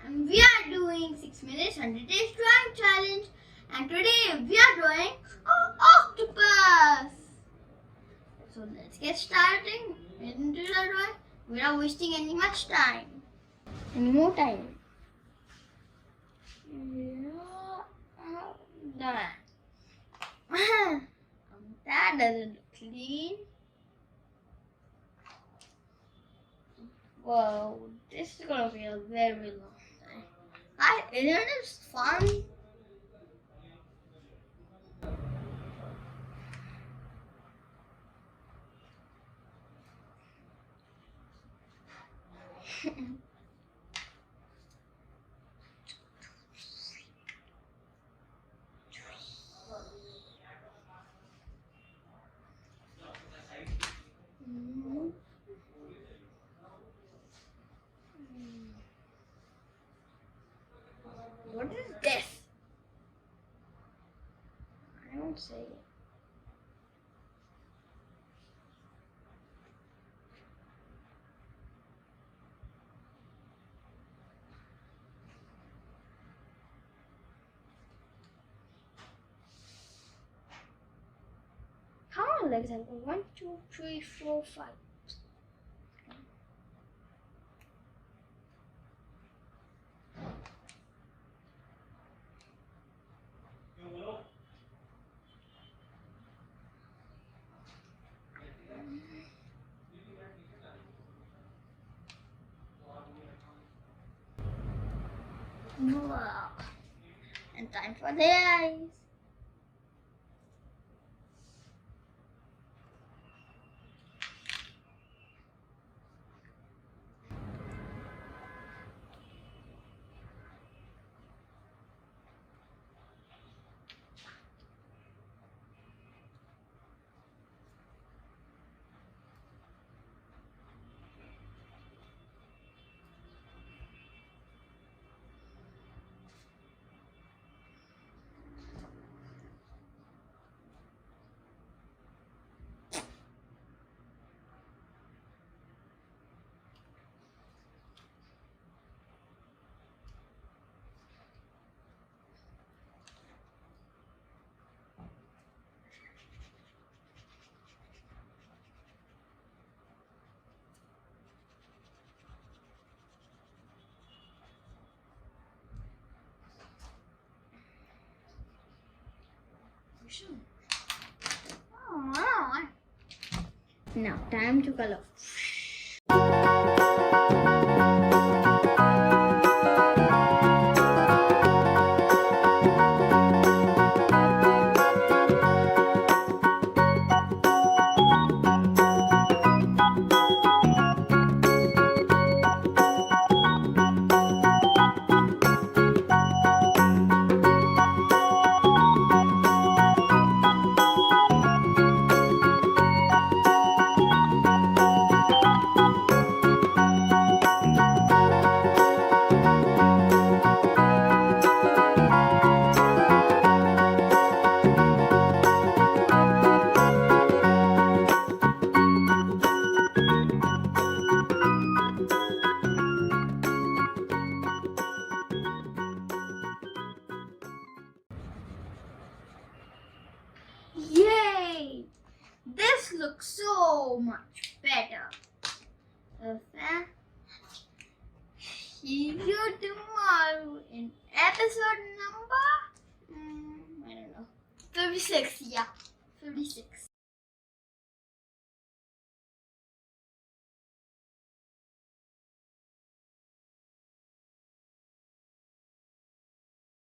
and we are doing 6 minutes 100 days drawing challenge, and today we are drawing an octopus. So let's get started into the drawing without wasting any more time. That doesn't look clean. Whoa, this is gonna be a very long time. Isn't this fun? What is this? I don't say it. How many legs have 1, 2, 3, 4, 5? Wow. And time for the eyes. Now time to color. Yay! This looks so much better. See you tomorrow in episode number, I don't know, 56. Yeah, 56.